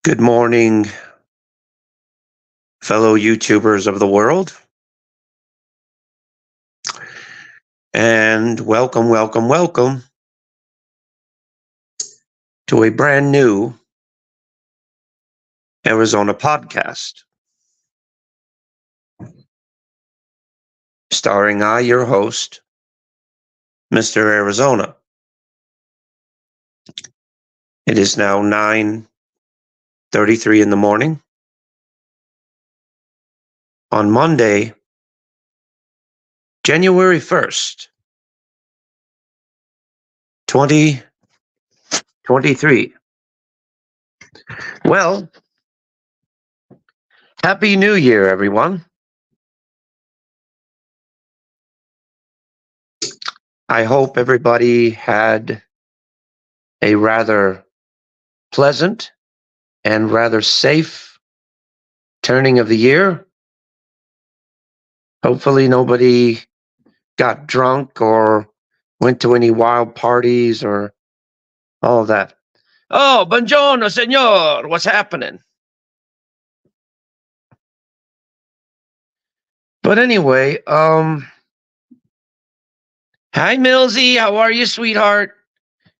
Good morning, fellow YouTubers of the world, and welcome to a brand new Arizona podcast, starring I, your host, Mr. Arizona. It is now 9:33 in the morning on Monday, January 1st, 2023. Well, Happy New Year, everyone. I hope everybody had a rather pleasant and rather safe turning of the year. Hopefully nobody got drunk or went to any wild parties or all of that. Oh, buongiorno, senor. What's happening? But anyway, hi, Millsy. How are you, sweetheart?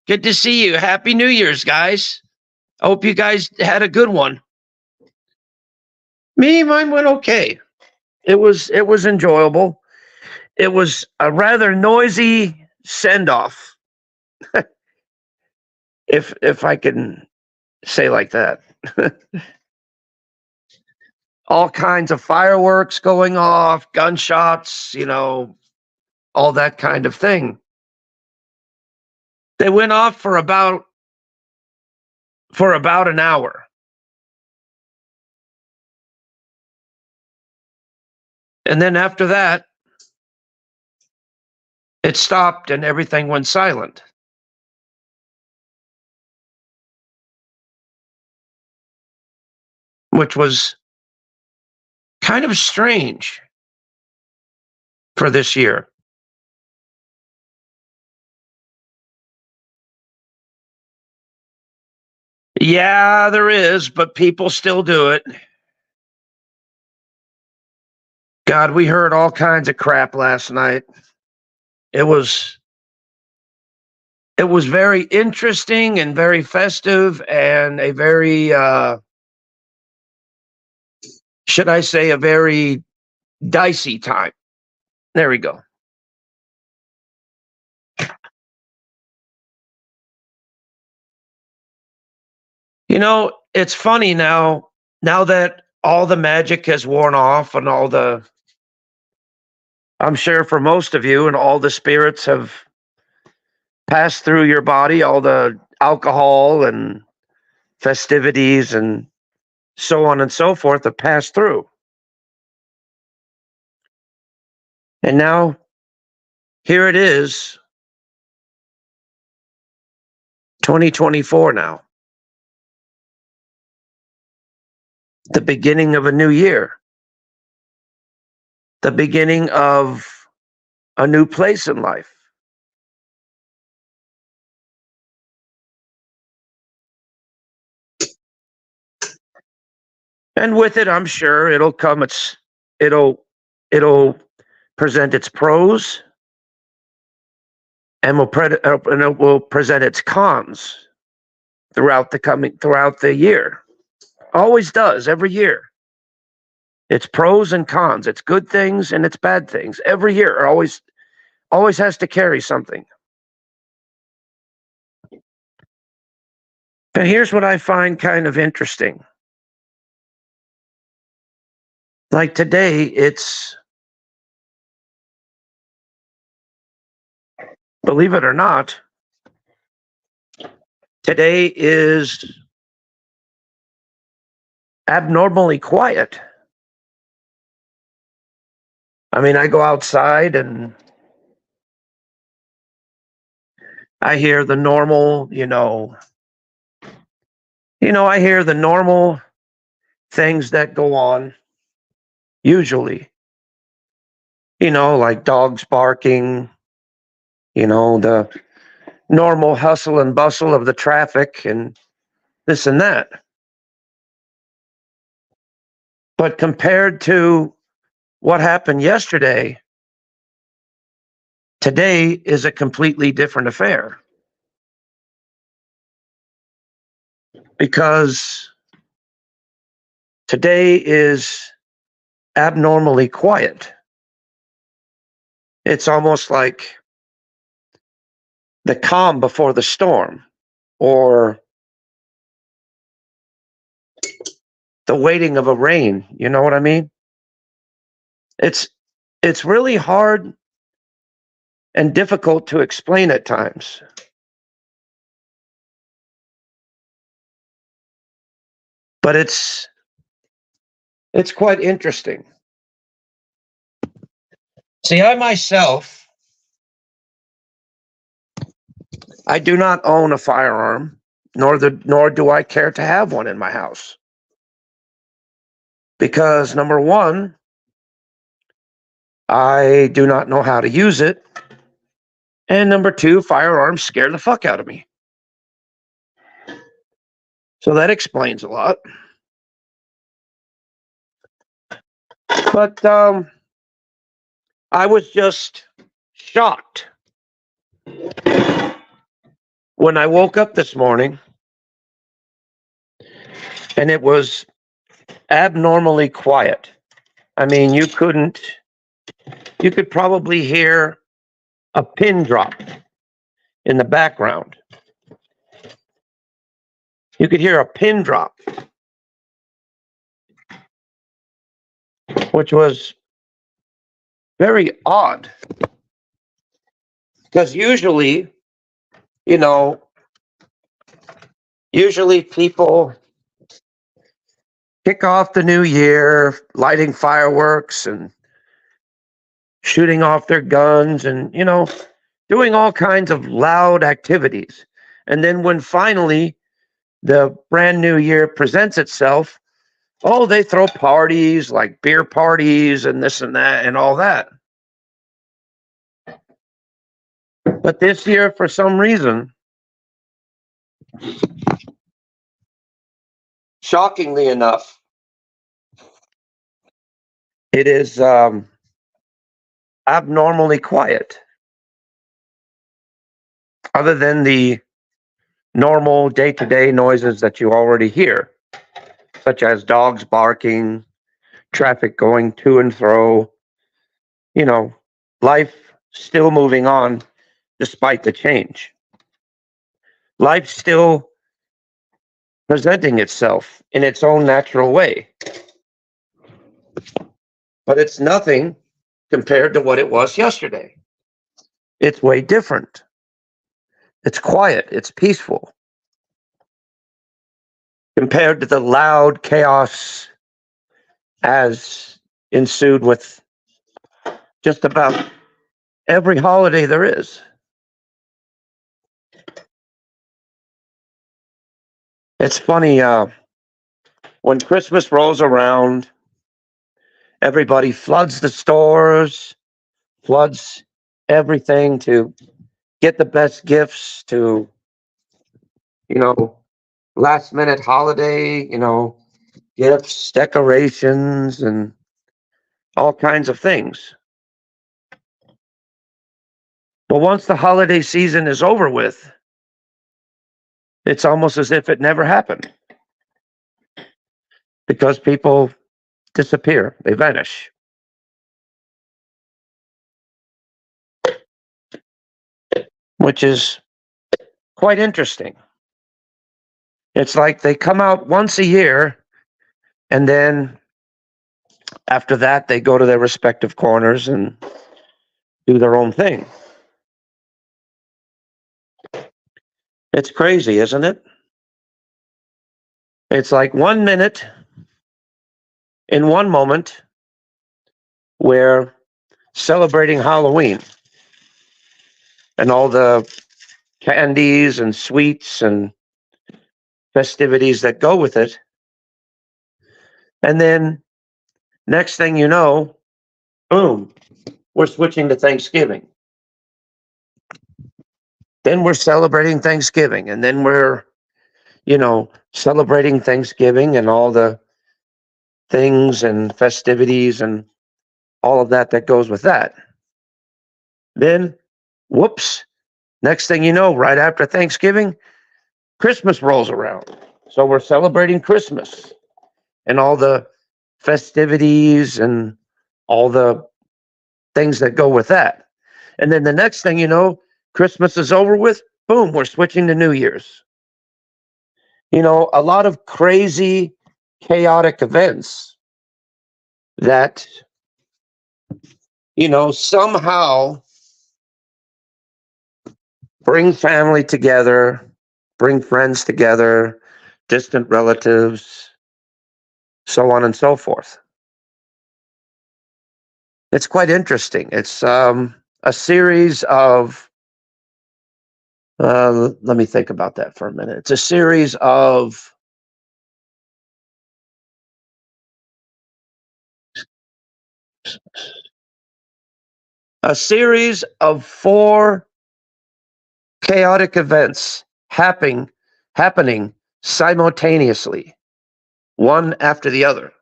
Good to see you. Happy New Year's, guys. I hope you guys had a good one. Mine went okay. It was enjoyable. It was a rather noisy send-off, if I can say like that. All kinds of fireworks going off, gunshots, all that kind of thing. They went off for about an hour. And then after that, it stopped and everything went silent. Which was kind of strange for this year. Yeah, there is, but people still do it. God, we heard all kinds of crap last night. It was very interesting and very festive and a very should I say a very dicey time. There we go. It's funny now that all the magic has worn off and I'm sure for most of you and all the spirits have passed through your body, all the alcohol and festivities and so on and so forth have passed through. And now here it is, 2024 now. The beginning of a new year. The beginning of a new place in life. And with it, I'm sure it'll present its pros and it will present its cons throughout the year. Always does every year. It's pros and cons. It's good things and it's bad things. Every year always has to carry something. But here's what I find kind of interesting. Like today, believe it or not, today is abnormally quiet. I mean, I go outside and I hear the normal, I hear the normal things that go on usually. Like dogs barking, the normal hustle and bustle of the traffic and this and that. But compared to what happened yesterday, today is a completely different affair. Because today is abnormally quiet. It's almost like the calm before the storm, or the waiting of a rain. You know what I mean? It's it's really hard and difficult to explain at times. But it's quite interesting. See, I do not own a firearm, nor do I care to have one in my house. Because number one, I do not know how to use it. And number two, firearms scare the fuck out of me. So that explains a lot. But I was just shocked when I woke up this morning and it was abnormally quiet. I mean, you could probably hear a pin drop in the background. You could hear a pin drop, which was very odd. Because usually, usually people kick off the new year lighting fireworks and shooting off their guns and, doing all kinds of loud activities. And then when finally the brand new year presents itself, oh, they throw parties like beer parties and this and that and all that. But this year, for some reason, shockingly enough, it is abnormally quiet. Other than the normal day-to-day noises that you already hear, such as dogs barking, traffic going to and fro, life still moving on despite the change. Life still presenting itself in its own natural way. But it's nothing compared to what it was yesterday. It's way different. It's quiet. It's peaceful. Compared to the loud chaos as ensued with just about every holiday there is. It's funny, when Christmas rolls around, everybody floods the stores, floods everything to get the best gifts, to, last minute holiday, gifts, decorations, and all kinds of things. But once the holiday season is over with, it's almost as if it never happened. Because people disappear, they vanish. Which is quite interesting. It's like they come out once a year, and then after that, they go to their respective corners and do their own thing. It's crazy, isn't it? It's like 1 minute, in one moment, we're celebrating Halloween and all the candies and sweets and festivities that go with it. And then next thing you know, boom, we're switching to Thanksgiving. Then we're celebrating Thanksgiving, and then we're, celebrating Thanksgiving and all the things and festivities and all of that that goes with that. Then, whoops, next thing you know, right after Thanksgiving, Christmas rolls around. So we're celebrating Christmas and all the festivities and all the things that go with that. And then the next thing you know, Christmas is over with, boom, we're switching to New Year's. You know, a lot of crazy, chaotic events that, you know, somehow bring family together, bring friends together, distant relatives, so on and so forth. It's quite interesting. It's a series of, let me think about that for a minute. It's a series of four chaotic events happening simultaneously, one after the other.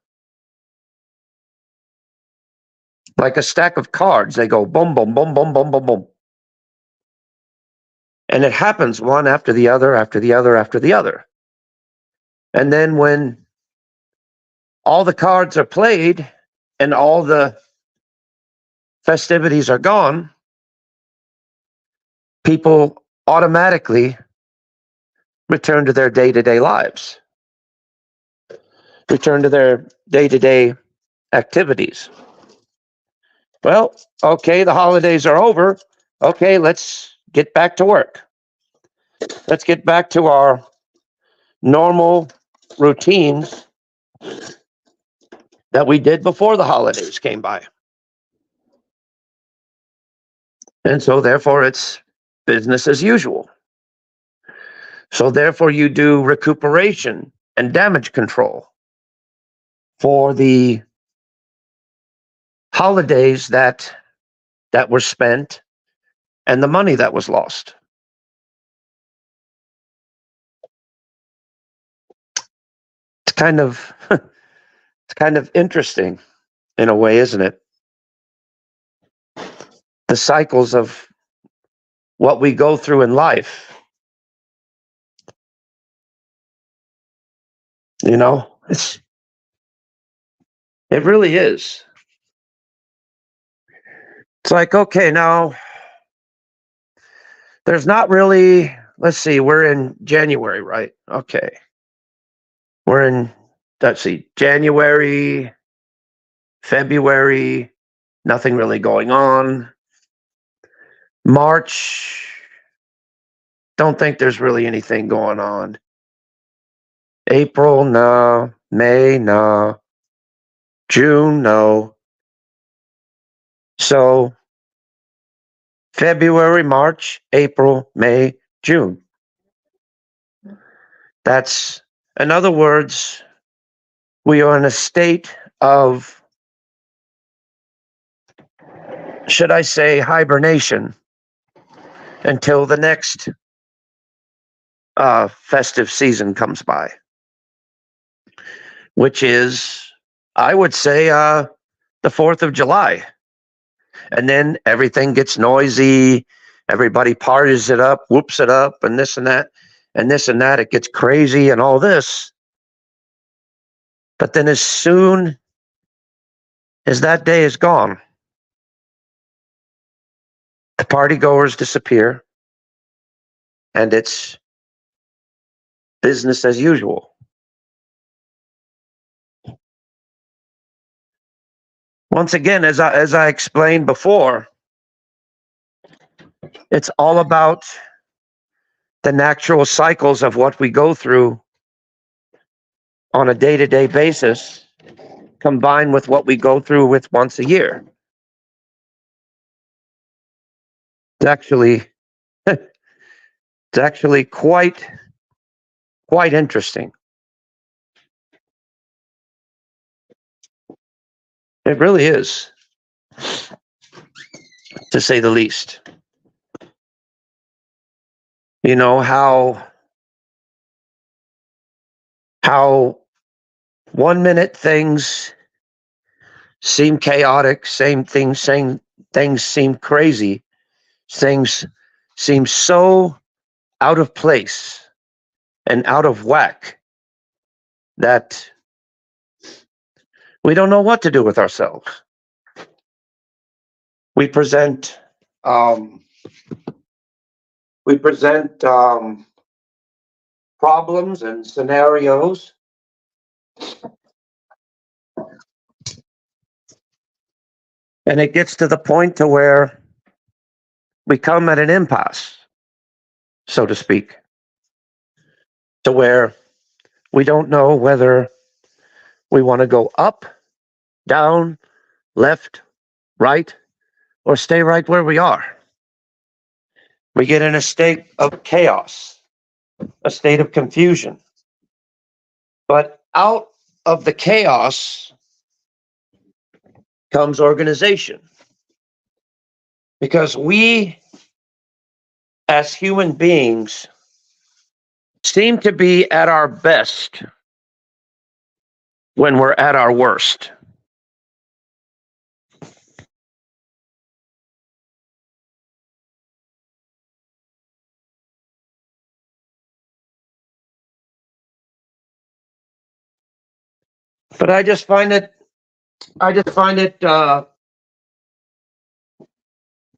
Like a stack of cards, they go boom, boom, boom, boom, boom, boom, boom. And it happens one after the other, after the other, after the other. And then when all the cards are played and all the festivities are gone, people automatically return to their day-to-day lives, return to their day-to-day activities. Well, okay, the holidays are over. Okay, let's get back to work. Let's get back to our normal routines that we did before the holidays came by. And so therefore it's business as usual. So therefore you do recuperation and damage control for the holidays that were spent and the money that was lost. It's kind of it's kind of interesting in a way, isn't it? The cycles of what we go through in life. You know, it really is. It's like, okay, now there's not really, let's see, we're in January, right? Okay. We're in, let's see, January, February, nothing really going on. March, don't think there's really anything going on. April, no. May, no. June, no. So February, March, April, May, June. That's, in other words, we are in a state of, should I say, hibernation until the next festive season comes by, which is, I would say, the 4th of July. And then everything gets noisy. Everybody parties it up, whoops it up, and this and that, and this and that. It gets crazy and all this. But then as soon as that day is gone, the party goers disappear and it's business as usual. Once again, as I explained before, it's all about the natural cycles of what we go through on a day-to-day basis, combined with what we go through with once a year. It's actually quite interesting. It really is, to say the least. You know how 1 minute things seem chaotic, same things seem crazy, things seem so out of place and out of whack that we don't know what to do with ourselves. We present um, problems and scenarios, and it gets to the point to where we come at an impasse, so to speak, to where we don't know whether we want to go up, down, left, right, or stay right where we are. We get in a state of chaos, a state of confusion. But out of the chaos comes organization. Because we, as human beings, seem to be at our best when we're at our worst. But I just find it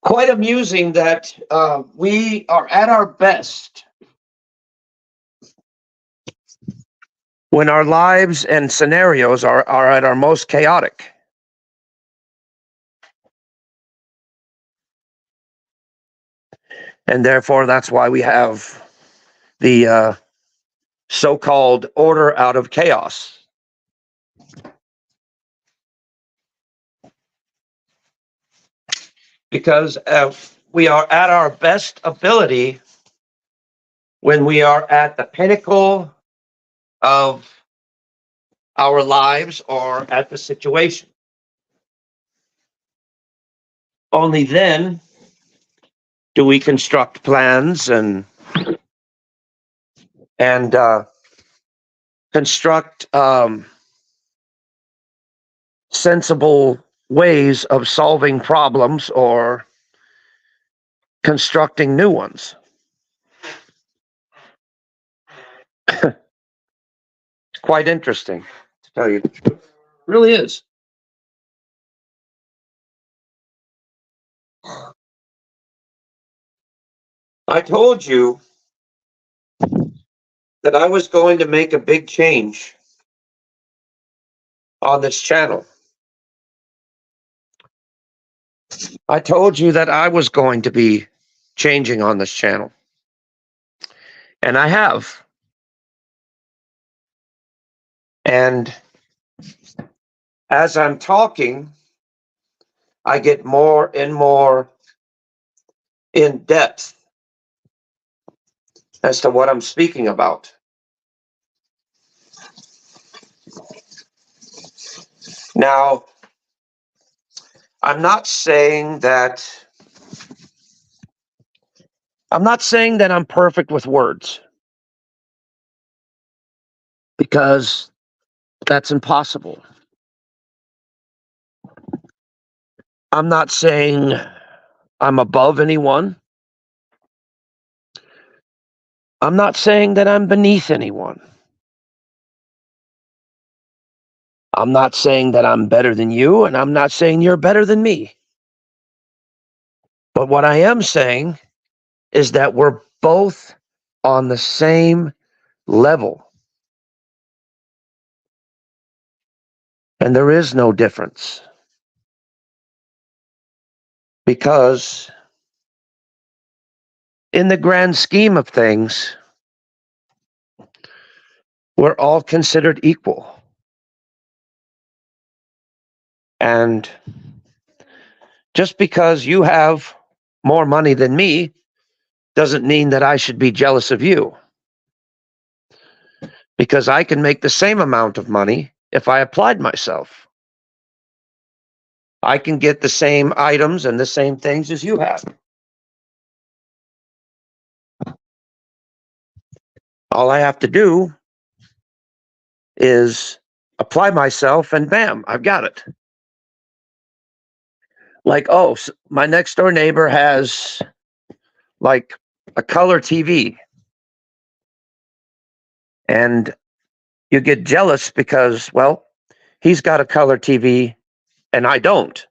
quite amusing that we are at our best when our lives and scenarios are at our most chaotic. And therefore, that's why we have the so-called order out of chaos. Because we are at our best ability when we are at the pinnacle of our lives or at the situation. Only then do we construct plans and construct sensible ways of solving problems or constructing new ones. It's quite interesting, to tell you the truth. It really is. I told you that I was going to make a big change on this channel. I told you that I was going to be changing on this channel. And I have. And as I'm talking, I get more and more in depth as to what I'm speaking about. Now, I'm not saying that I'm perfect with words, because that's impossible. I'm not saying I'm above anyone. I'm not saying that I'm beneath anyone. I'm not saying that I'm better than you, and I'm not saying you're better than me. But what I am saying is that we're both on the same level. And there is no difference. Because in the grand scheme of things, we're all considered equal. And just because you have more money than me doesn't mean that I should be jealous of you. Because I can make the same amount of money if I applied myself. I can get the same items and the same things as you have. All I have to do is apply myself, and bam, I've got it. Like, oh, my next door neighbor has like a color TV, and you get jealous because, well, he's got a color TV and I don't.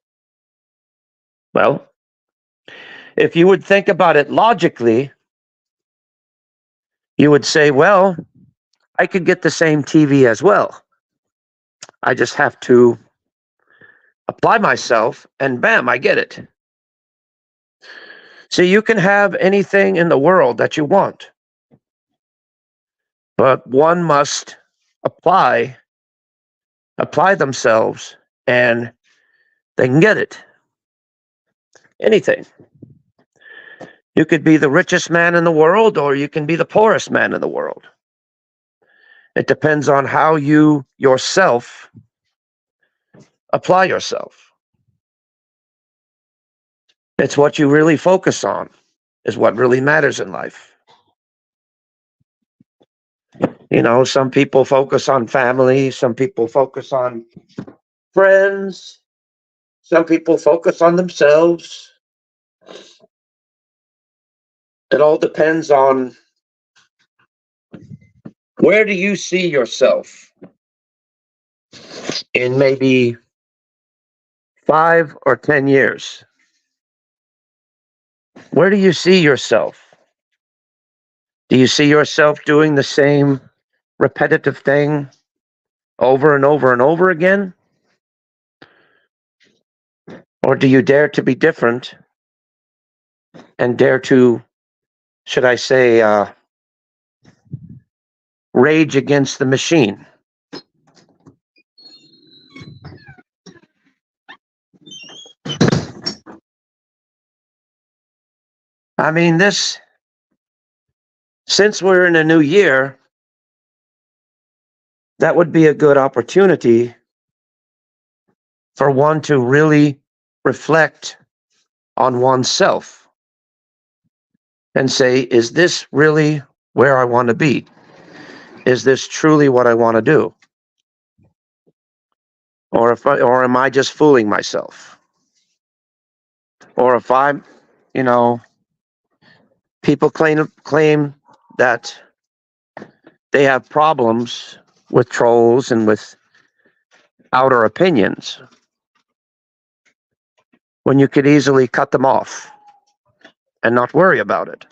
Well, if you would think about it logically, you would say, well, I could get the same TV as well. I just have to apply myself and bam, I get it. So you can have anything in the world that you want, but one must apply themselves and they can get it. Anything. You could be the richest man in the world or you can be the poorest man in the world. It depends on how you yourself apply yourself. It's what you really focus on is what really matters in life. You know, some people focus on family, some people focus on friends, some people focus on themselves. It all depends on where do you see yourself in maybe 5 or 10 years? Where do you see yourself? Do you see yourself doing the same repetitive thing over and over and over again? Or do you dare to be different and dare to, should I say, rage against the machine? I mean, since we're in a new year, that would be a good opportunity for one to really reflect on oneself and say, is this really where I want to be? Is this truly what I want to do? Or am I just fooling myself? Or if I'm, you know, people claim that they have problems with trolls and with outer opinions when you could easily cut them off and not worry about it.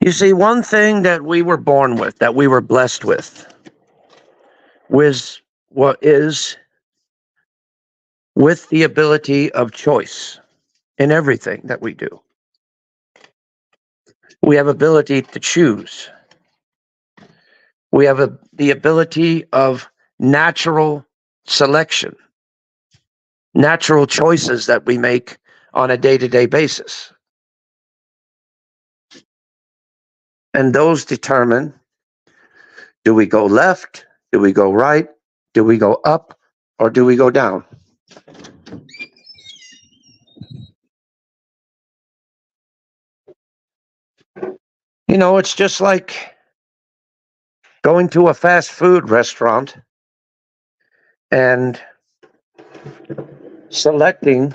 You see, one thing that we were born with, that we were blessed with, was what is with the ability of choice in everything that we do. We have ability to choose. We have the ability of natural selection, natural choices that we make on a day-to-day basis. And those determine, do we go left? Do we go right? Do we go up? Or do we go down? You know, it's just like going to a fast food restaurant and selecting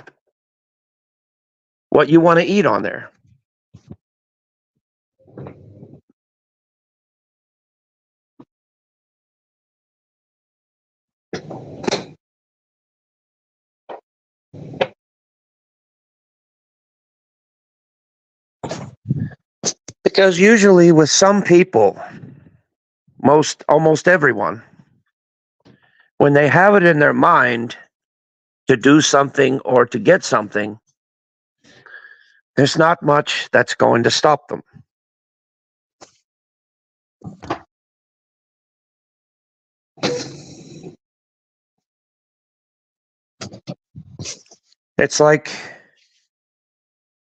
what you want to eat on there. Because usually with some people, almost everyone, when they have it in their mind to do something or to get something, there's not much that's going to stop them. It's like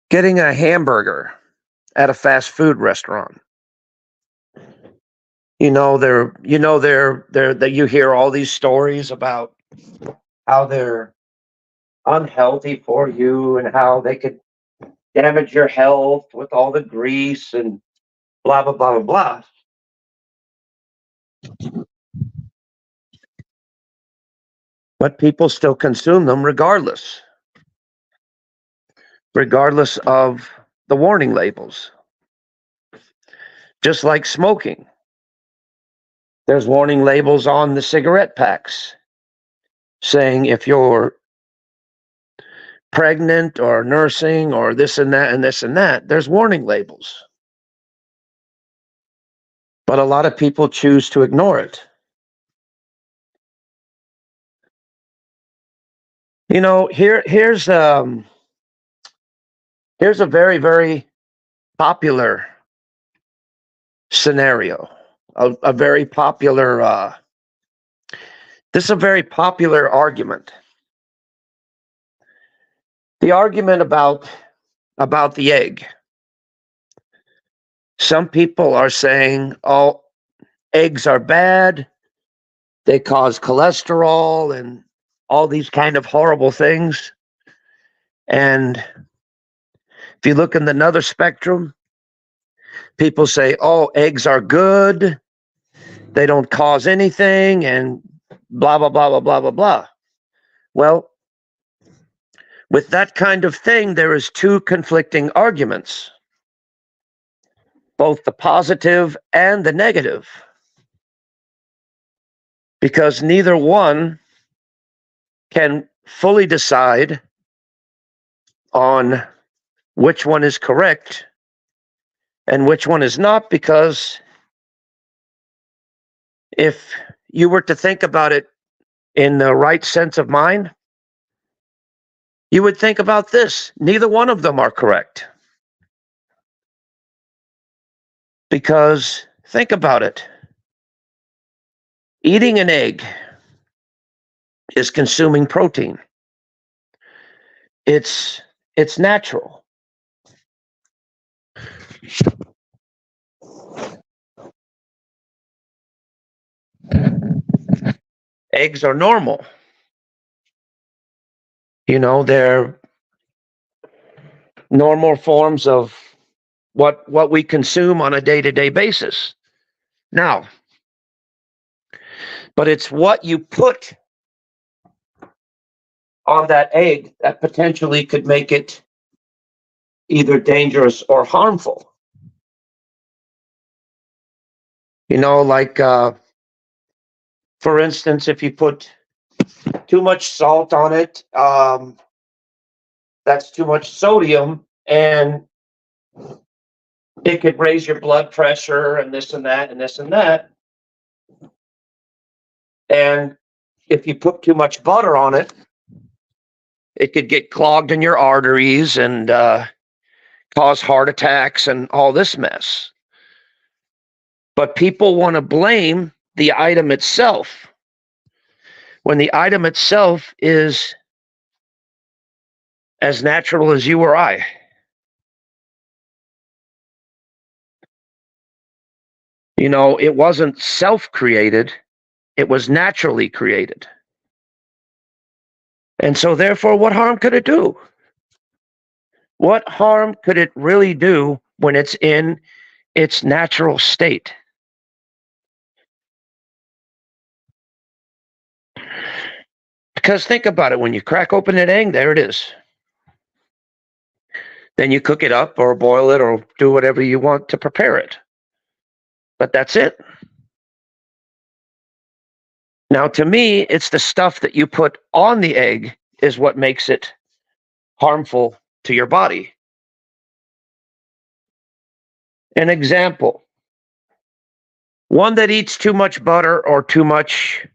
getting a hamburger at a fast food restaurant. That you hear all these stories about how they're unhealthy for you and how they could damage your health with all the grease and blah blah blah blah blah. But people still consume them regardless of the warning labels. Just like smoking. There's warning labels on the cigarette packs saying if you're pregnant or nursing or this and that and this and that, there's warning labels. But a lot of people choose to ignore it. Here's a very, very popular scenario. A very popular this is a very popular argument. The argument about the egg. Some people are saying, oh, eggs are bad. They cause cholesterol and all these kind of horrible things. And if you look in another spectrum, people say, oh, eggs are good. They don't cause anything and blah, blah, blah, blah, blah, blah, blah. Well, with that kind of thing, there is two conflicting arguments, both the positive and the negative, because neither one can fully decide on which one is correct and which one is not, because if you were to think about it in the right sense of mind, you would think about this. Neither one of them are correct. Because think about it. Eating an egg is consuming protein. It's natural. Eggs are normal. They're normal forms of what we consume on a day-to-day basis. Now, but it's what you put on that egg that potentially could make it either dangerous or harmful. Like, for instance, if you put too much salt on it, that's too much sodium, and it could raise your blood pressure and this and that and this and that. And if you put too much butter on it, it could get clogged in your arteries and cause heart attacks and all this mess. But people want to blame the item itself when the item itself is as natural as you or I. It wasn't self-created, it was naturally created. And so therefore, what harm could it do? What harm could it really do when it's in its natural state? Because think about it, when you crack open an egg, there it is. Then you cook it up or boil it or do whatever you want to prepare it. But that's it. Now, to me, it's the stuff that you put on the egg is what makes it harmful to your body. An example, one that eats too much butter or too much,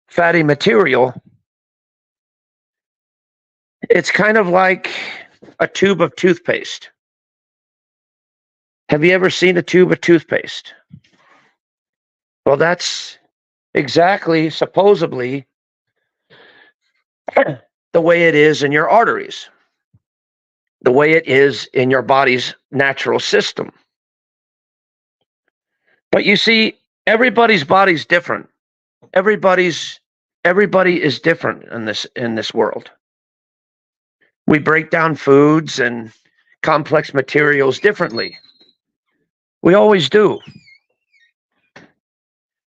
fatty material, it's kind of like a tube of toothpaste. Have you ever seen a tube of toothpaste? Well, that's exactly, supposedly, the way it is in your arteries, the way it is in your body's natural system. But you see, everybody's body's different. Everybody is different in this world. We break down foods and complex materials differently. We always do.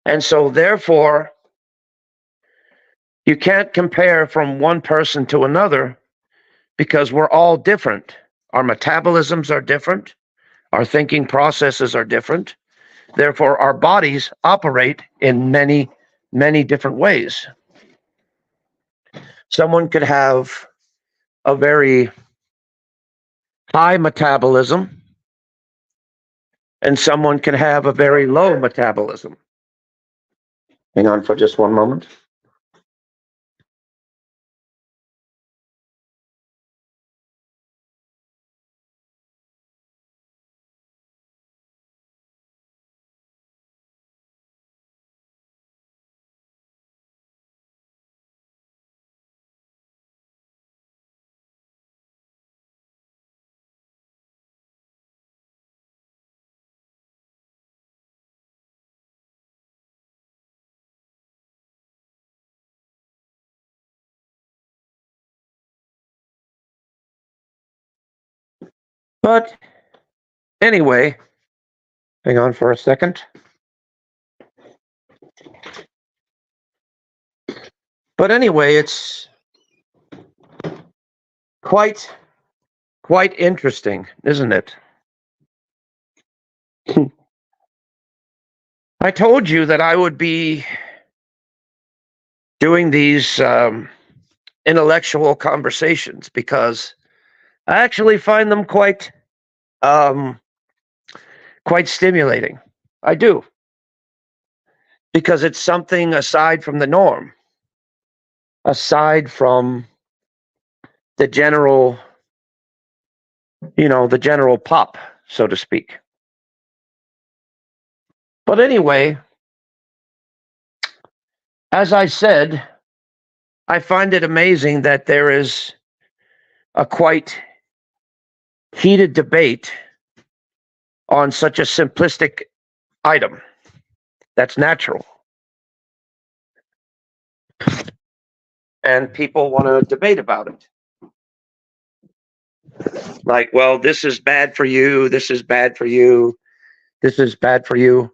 And so therefore, you can't compare from one person to another because we're all different. Our metabolisms are different. Our thinking processes are different. Therefore, our bodies operate in many, many different ways. Someone could have a very high metabolism, and someone can have a very low metabolism. Hang on for just one moment. But anyway, hang on for a second. But anyway, it's quite interesting, isn't it? I told you that I would be doing these intellectual conversations because I actually find them quite stimulating. I do. Because it's something aside from the norm, aside from the general, the general pop, so to speak. But anyway, as I said, I find it amazing that there is a quite heated debate on such a simplistic item that's natural. And people want to debate about it. Like, well, this is bad for you, this is bad for you, this is bad for you.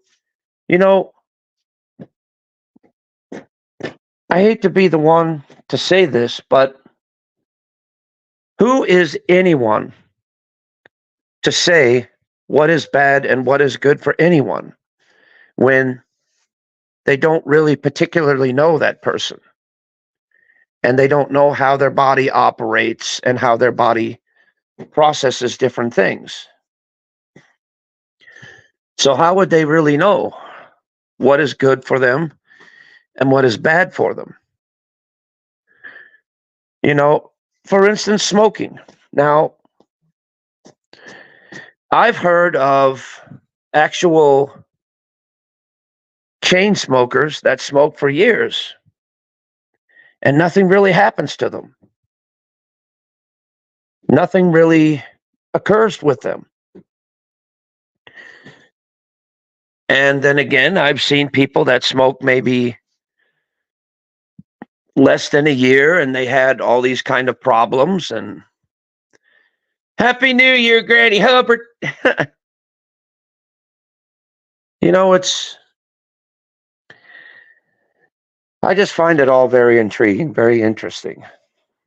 I hate to be the one to say this, but who is anyone to say what is bad and what is good for anyone when they don't really particularly know that person and they don't know how their body operates and how their body processes different things? So how would they really know what is good for them and what is bad for them? For instance, smoking. Now, I've heard of actual chain smokers that smoke for years and nothing really happens to them. Nothing really occurs with them. And then again, I've seen people that smoke maybe less than a year and they had all these kind of problems. And Happy New Year, Granny Hubbard. I just find it all very intriguing, very interesting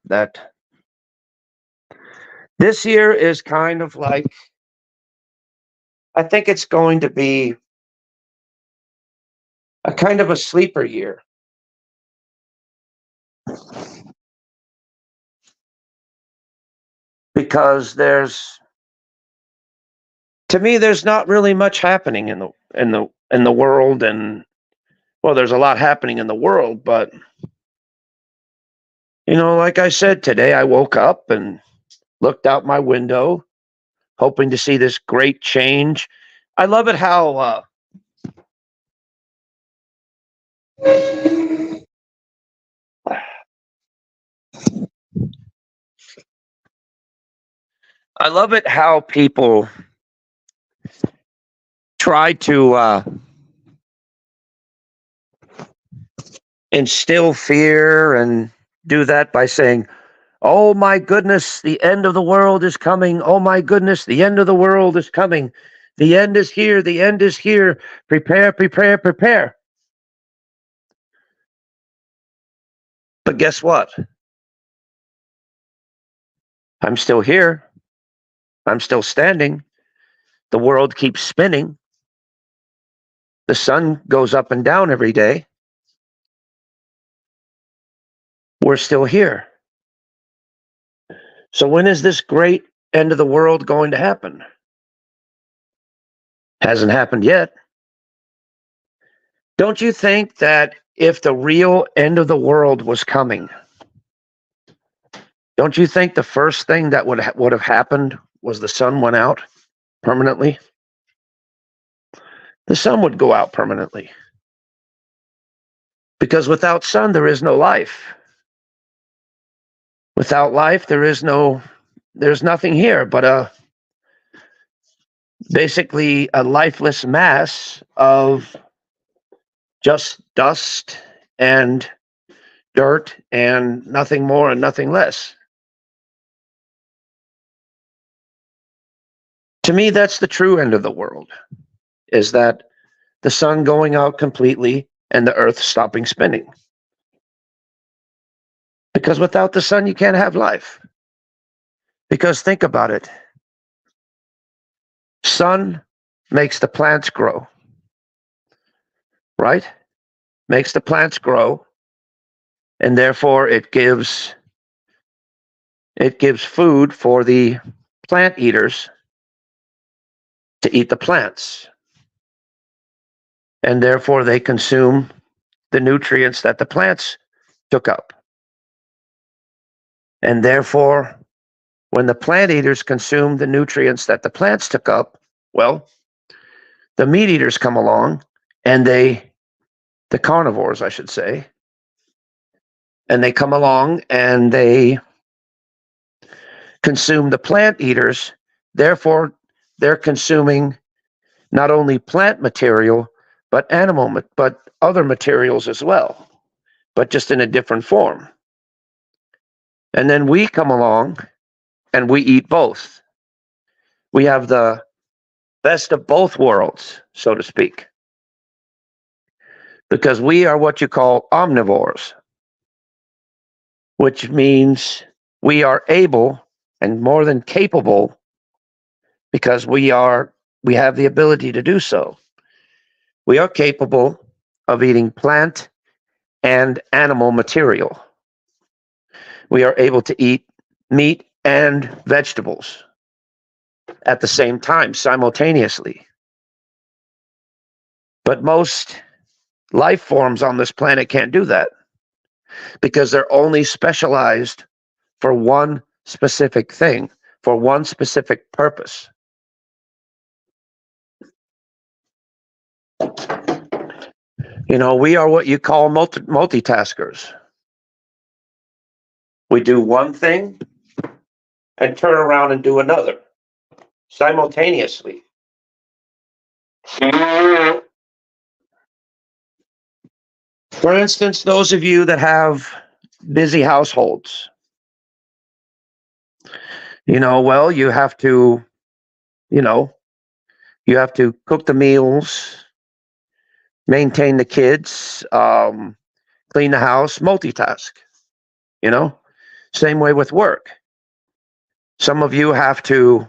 that this year is kind of like, I think it's going to be a kind of a sleeper year. Because to me, there's not really much happening in the world, and well, there's a lot happening in the world, but like I said, today I woke up and looked out my window, hoping to see this great change. I love it how I love it how people try to instill fear and do that by saying, "Oh my goodness, the end of the world is coming. Oh my goodness, the end of the world is coming. The end is here. The end is here. Prepare, prepare, prepare." But guess what? I'm still here. I'm still standing. The world keeps spinning. The sun goes up and down every day. We're still here. So when is this great end of the world going to happen? Hasn't happened yet. Don't you think that if the real end of the world was coming, don't you think the first thing that would have happened was the sun went out permanently? The sun would go out permanently. Because without sun, there is no life. Without life, there's nothing here but basically a lifeless mass of just dust and dirt and nothing more and nothing less. To me, that's the true end of the world, is that the sun going out completely and the earth stopping spinning. Because without the sun, you can't have life. Because think about it. Sun makes the plants grow, right? Makes the plants grow, and therefore it gives food for the plant eaters to eat the plants. And therefore they consume the nutrients that the plants took up. And therefore, when the plant eaters consume the nutrients that the plants took up, well, the meat eaters come along and the carnivores, I should say, and they come along and they consume the plant eaters. Therefore, they're consuming not only plant material, but but other materials as well, but just in a different form. And then we come along and we eat both. We have the best of both worlds, so to speak, because we are what you call omnivores, which means we are able and more than capable, because we have the ability to do so. We are capable of eating plant and animal material. We are able to eat meat and vegetables at the same time, simultaneously. But most life forms on this planet can't do that because they're only specialized for one specific thing, for one specific purpose. You know, we are what you call multitaskers. We do one thing and turn around and do another simultaneously. For instance, those of you that have busy households, well, you have to cook the meals, maintain the kids, clean the house, multitask, same way with work. Some of you have to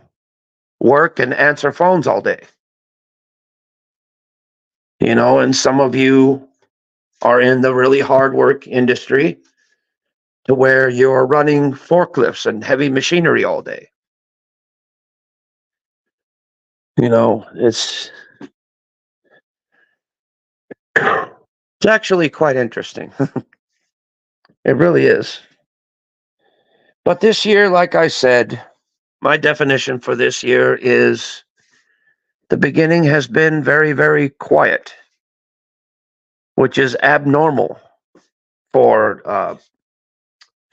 work and answer phones all day, and some of you are in the really hard work industry to where you're running forklifts and heavy machinery all day. It's actually quite interesting. It really is. But this year, like I said, my definition for this year is the beginning has been very, very quiet, which is abnormal for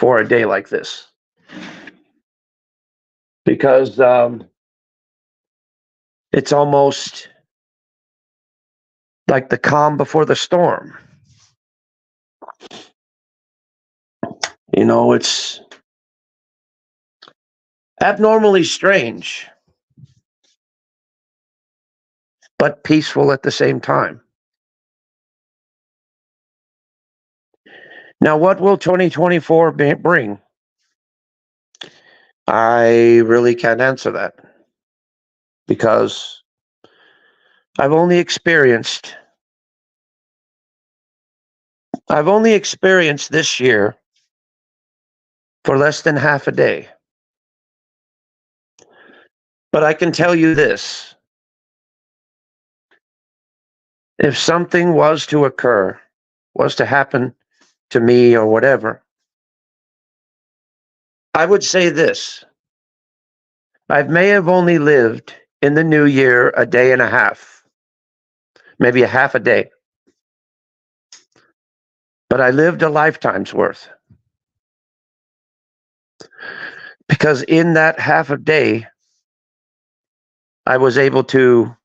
a day like this. because it's almost like the calm before the storm. You know, it's abnormally strange, but peaceful at the same time. Now, what will 2024 bring? I really can't answer that because I've only experienced this year for less than half a day. But I can tell you this. If something was to occur, was to happen to me or whatever, I would say this. I may have only lived in the new year a day and a half, maybe a half a day. But I lived a lifetime's worth. Because in that half a day, I was able to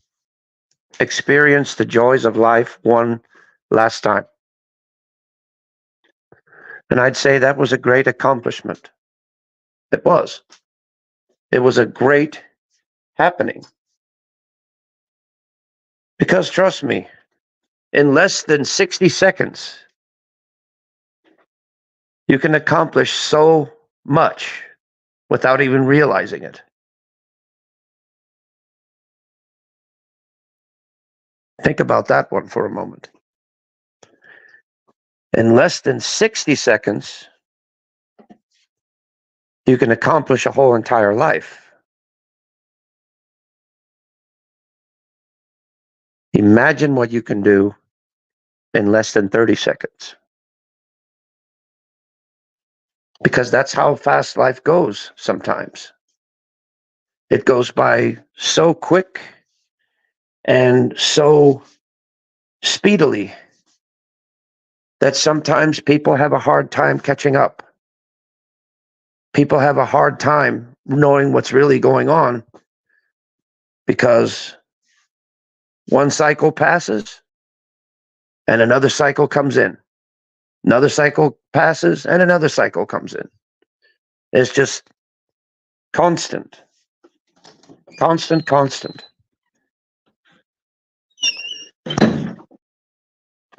experience the joys of life one last time. And I'd say that was a great accomplishment. It was. It was a great happening. Because trust me, in less than 60 seconds, you can accomplish so much without even realizing it. Think about that one for a moment. In less than 60 seconds, you can accomplish a whole entire life. Imagine what you can do in less than 30 seconds. Because that's how fast life goes sometimes. It goes by so quick and so speedily that sometimes people have a hard time catching up. People have a hard time knowing what's really going on because one cycle passes and another cycle comes in. Another cycle passes and another cycle comes in. It's just constant. Constant.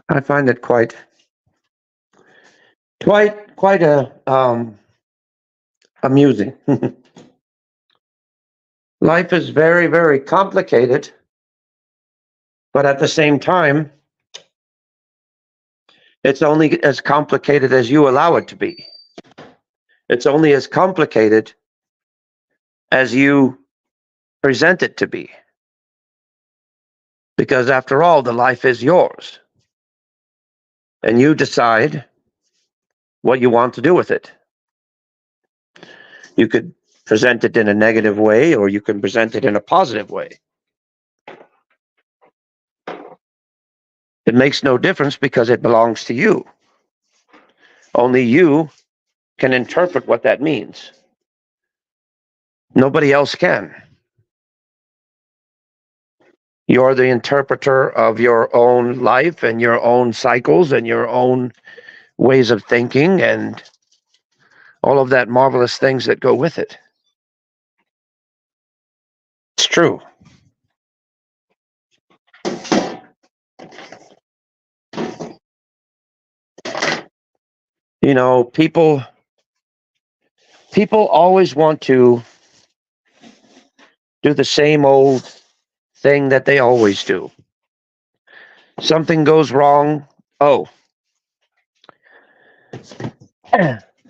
I find it quite amusing. Life is very, very complicated, but at the same time, it's only as complicated as you allow it to be. It's only as complicated as you present it to be. Because after all, the life is yours. And you decide what you want to do with it. You could present it in a negative way, or you can present it in a positive way. It makes no difference because it belongs to you. Only you can interpret what that means. Nobody else can. You're the interpreter of your own life and your own cycles and your own ways of thinking and all of that marvelous things that go with it. It's true. You know, people always want to do the same old thing that they always do. Something goes wrong. Oh,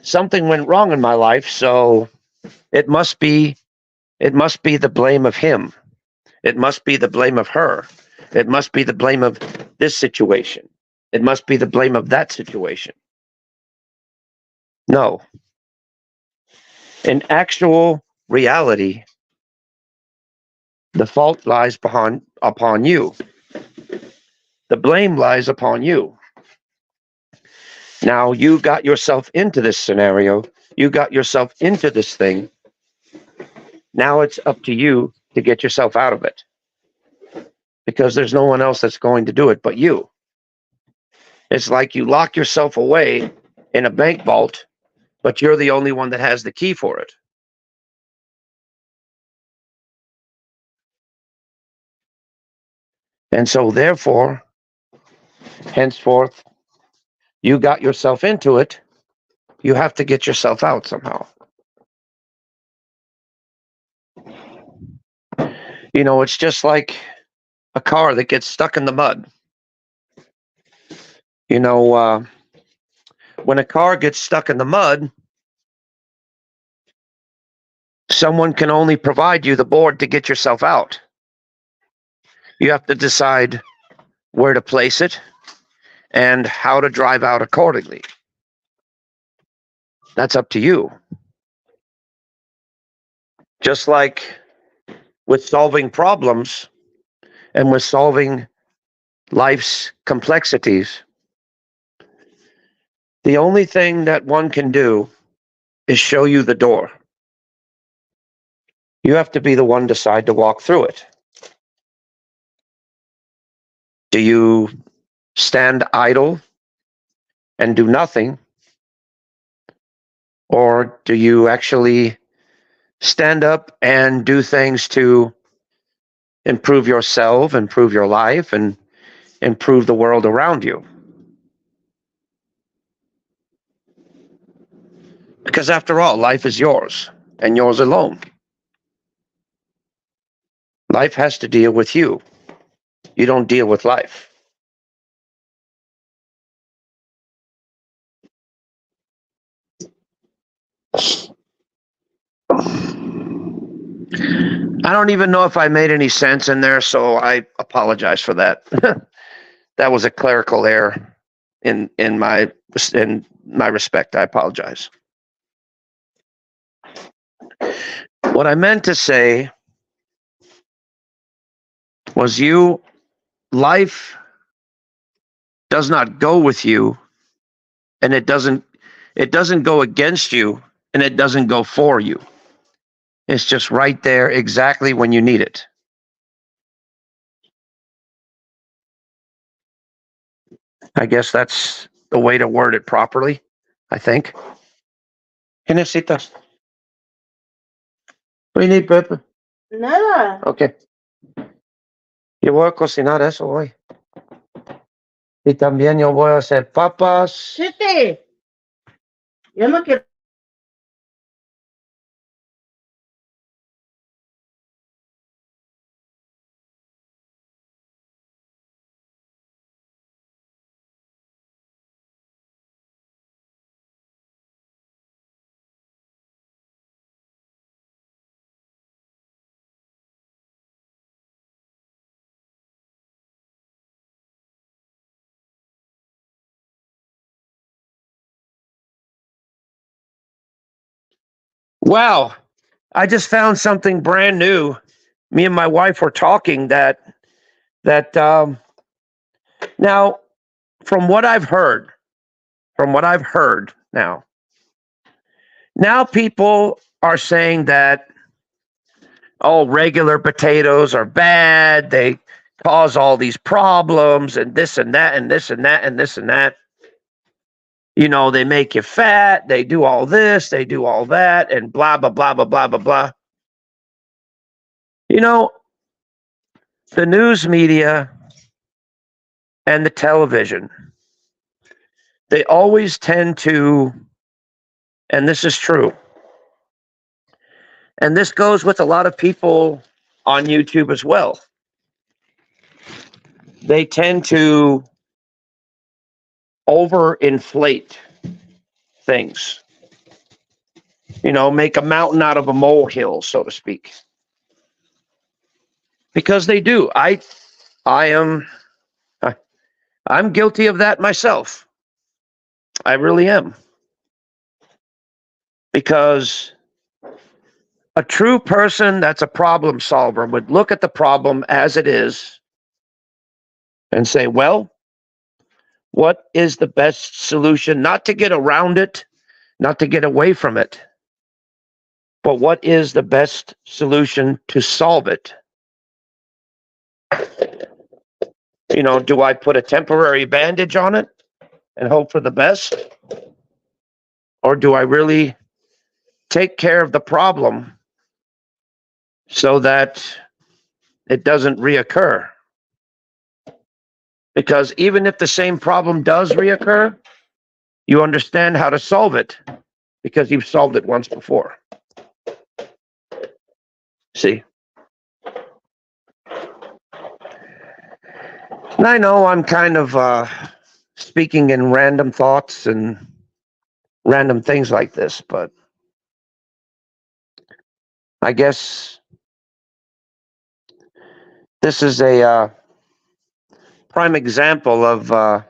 something went wrong in my life, so it must be the blame of him. It must be the blame of her. It must be the blame of this situation. It must be the blame of that situation. No. In actual reality, the fault lies upon you. The blame lies upon you. Now, you got yourself into this scenario. You got yourself into this thing Now it's up to you to get yourself out of it, because there's no one else that's going to do it but you. It's like you lock yourself away in a bank vault, but you're the only one that has the key for it. And so, therefore, henceforth, you got yourself into it. You have to get yourself out somehow. You know, it's just like a car that gets stuck in the mud. You know, when a car gets stuck in the mud, someone can only provide you the board to get yourself out. You have to decide where to place it and how to drive out accordingly. That's up to you. Just like with solving problems and with solving life's complexities, the only thing that one can do is show you the door. You have to be the one to decide to walk through it. Do you stand idle and do nothing? Or do you actually stand up and do things to improve yourself, improve your life, and improve the world around you? Because after all, life is yours and yours alone. Life has to deal with you. You don't deal with life. I don't even know if I made any sense in there, so I apologize for that. That was a clerical error in my respect. I apologize. What I meant to say was life does not go with you, and it doesn't go against you, and it doesn't go for you. It's just right there exactly when you need it. I guess that's the way to word it properly, I think. ¿Qué necesitas? What do you need, Pepe? Nada. Okay. Yo voy a cocinar eso hoy. Y también yo voy a hacer papas. Chete. Yo no quiero. Wow. I just found something brand new. Me and my wife were talking that now, from what I've heard now people are saying that regular potatoes are bad. They cause all these problems and this and that and this and that and this and that. You know, they make you fat. They do all this. They do all that and blah, blah, blah, blah, blah, blah, blah. You know, the news media and the television, they always tend to, and this is true, and this goes with a lot of people on YouTube as well. They tend to overinflate things. You know, make a mountain out of a molehill, so to speak. Because they do. I'm guilty of that myself. I really am. Because a true person that's a problem solver would look at the problem as it is and say, well, what is the best solution? Not to get around it, not to get away from it, But what is the best solution to solve it? You know, do I put a temporary bandage on it and hope for the best? Or do I really take care of the problem so that it doesn't reoccur? Because even if the same problem does reoccur, you understand how to solve it because you've solved it once before. See? And I know I'm kind of speaking in random thoughts and random things like this, but I guess this is a prime example of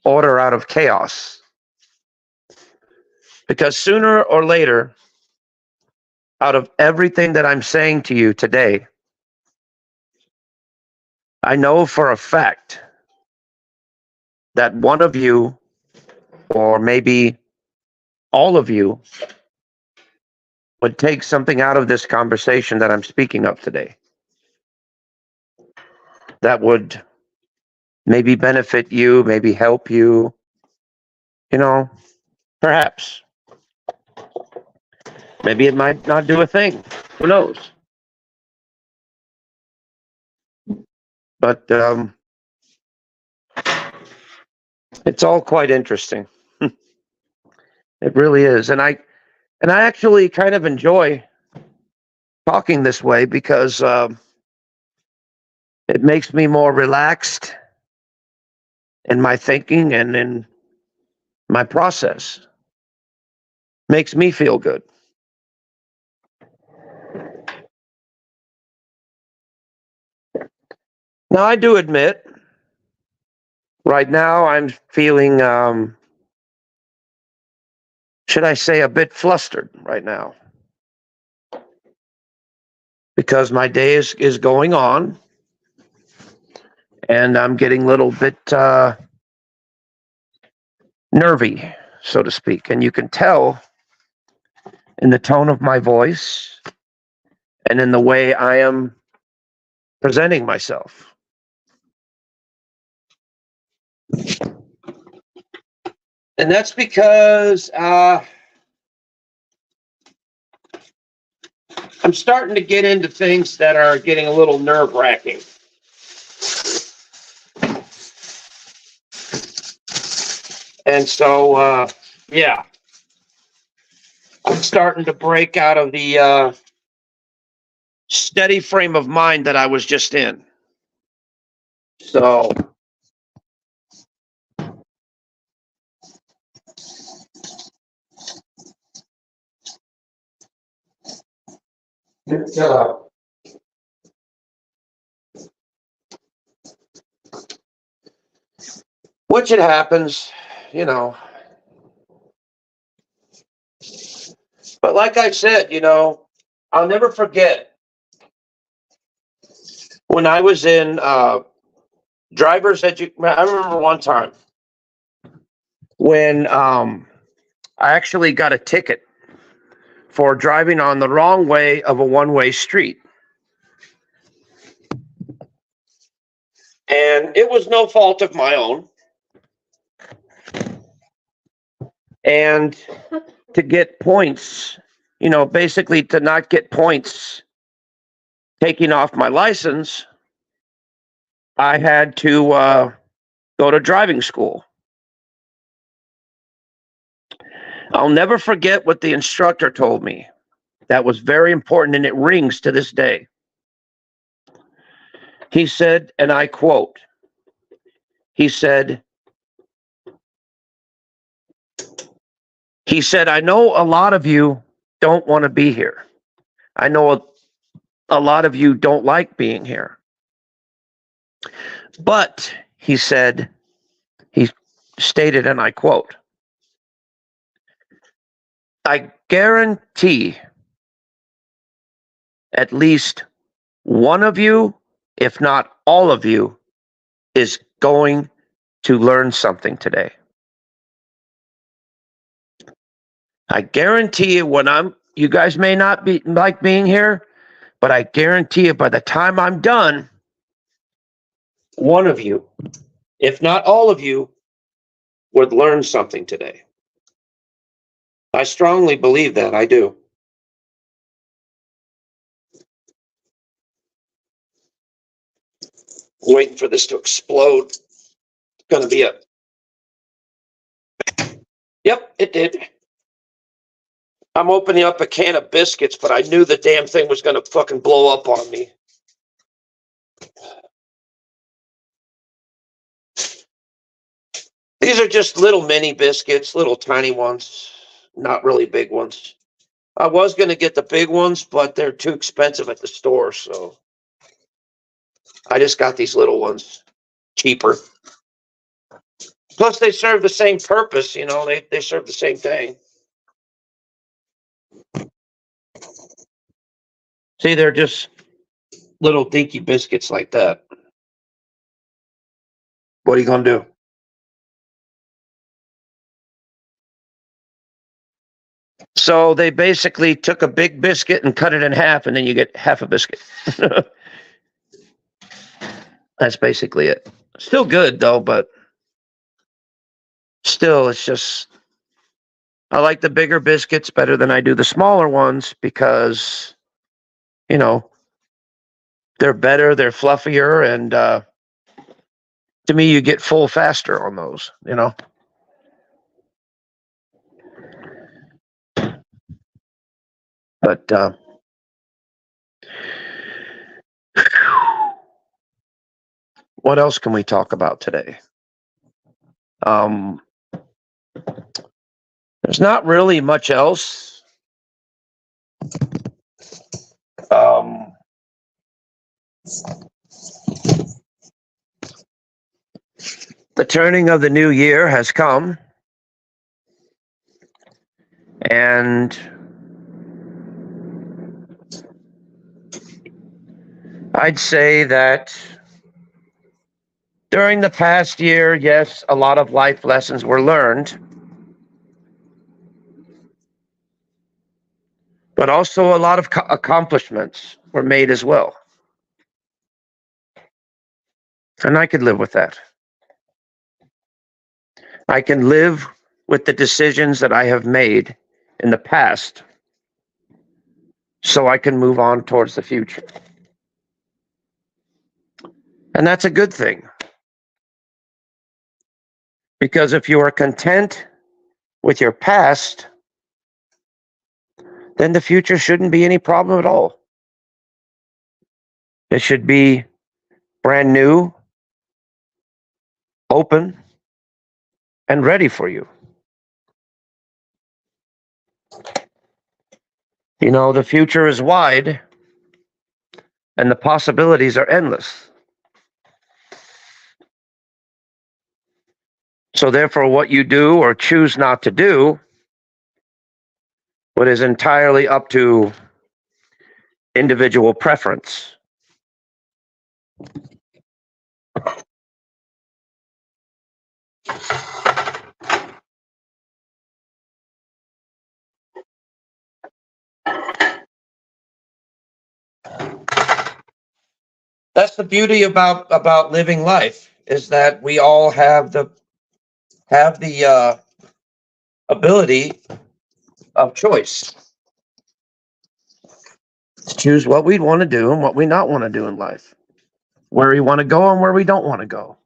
order out of chaos. Because sooner or later, out of everything that I'm saying to you today, I know for a fact that one of you, or maybe all of you, would take something out of this conversation that I'm speaking of today that would maybe benefit you, maybe help you, you know, perhaps. Maybe it might not do a thing. Who knows? But it's all quite interesting. It really is. And I actually kind of enjoy talking this way because it makes me more relaxed in my thinking and in my process. Makes me feel good. Now, I do admit, right now I'm feeling, should I say, a bit flustered right now. Because my day is going on, and I'm getting a little bit nervy, so to speak. And you can tell in the tone of my voice and in the way I am presenting myself. And that's because I'm starting to get into things that are getting a little nerve-wracking. And so, yeah, I'm starting to break out of the steady frame of mind that I was just in. So, which it happens, you know. But like I said, you know, I'll never forget when I was in driver's education. I remember one time when I actually got a ticket for driving on the wrong way of a one-way street. And it was no fault of my own. And to get points, you know, basically to not get points taking off my license, I had to go to driving school. I'll never forget what the instructor told me. That was very important, and it rings to this day. He said, and I quote, he said, I know a lot of you don't want to be here. I know a lot of you don't like being here. But, he said, he stated, and I quote, I guarantee at least one of you, if not all of you, is going to learn something today. I guarantee you when I'm, You guys may not be like being here, but I guarantee you by the time I'm done, one of you, if not all of you, would learn something today. I strongly believe that. I do. Waiting for this to explode. It's going to be a. Yep, it did. I'm opening up a can of biscuits, but I knew the damn thing was going to fucking blow up on me. These are just little mini biscuits, little tiny ones, not really big ones. I was going to get the big ones, but they're too expensive at the store, so I just got these little ones, cheaper. Plus, they serve the same purpose, you know, they serve the same thing. See, they're just little dinky biscuits like that. What are you going to do? So they basically took a big biscuit and cut it in half, and then you get half a biscuit. That's basically it. Still good, though, but still, it's just, I like the bigger biscuits better than I do the smaller ones because, you know, they're better, they're fluffier, and to me, you get full faster on those, you know. But what else can we talk about today? There's not really much else. The turning of the new year has come, and I'd say that during the past year, yes, a lot of life lessons were learned, but also a lot of accomplishments were made as well. And I could live with that. I can live with the decisions that I have made in the past so I can move on towards the future. And that's a good thing. Because if you are content with your past, then the future shouldn't be any problem at all. It should be brand new, open, and ready for you. You know, the future is wide and the possibilities are endless. So therefore, what you do or choose not to do, what is entirely up to individual preference. That's the beauty about living life, is that we all have the ability of choice to choose what we want to do and what we not want to do in life, where we want to go and where we don't want to go.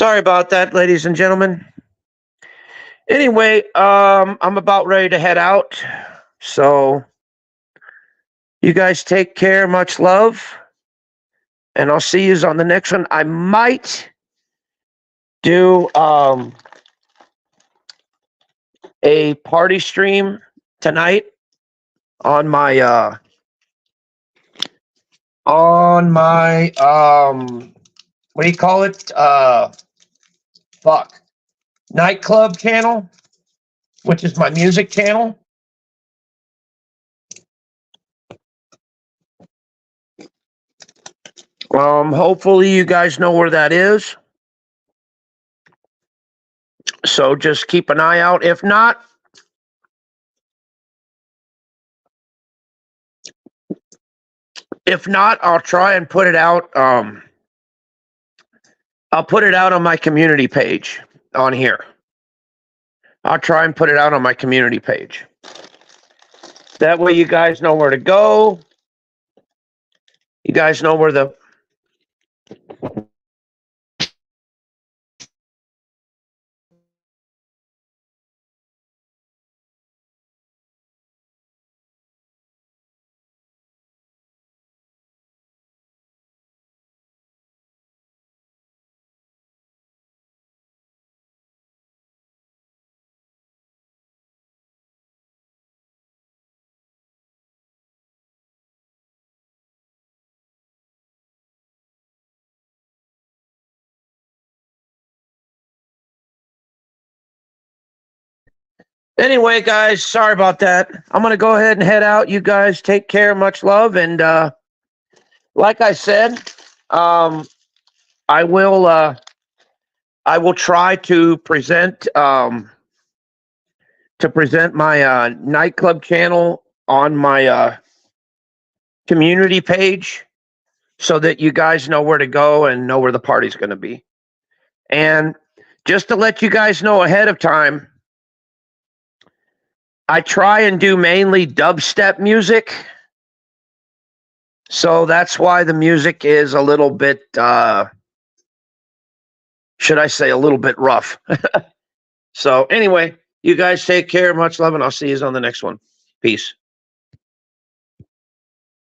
Sorry about that, ladies and gentlemen. Anyway, I'm about ready to head out. So you guys take care. Much love. And I'll see you on the next one. I might do a party stream tonight on my what do you call it? Nightclub channel, which is my music channel. Hopefully you guys know where that is. So just keep an eye out. If not, I'll try and put it out. I'll put it out on my community page on here. I'll try and put it out on my community page. That way you guys know where to go. You guys know where the Anyway, guys, sorry about that. I'm going to go ahead and head out. You guys take care. Much love. And like I said, I will try to present my nightclub channel on my community page so that you guys know where to go and know where the party's going to be. And just to let you guys know ahead of time, I try and do mainly dubstep music. So that's why the music is a little bit, should I say, a little bit rough. So anyway, you guys take care. Much love, and I'll see you on the next one. Peace.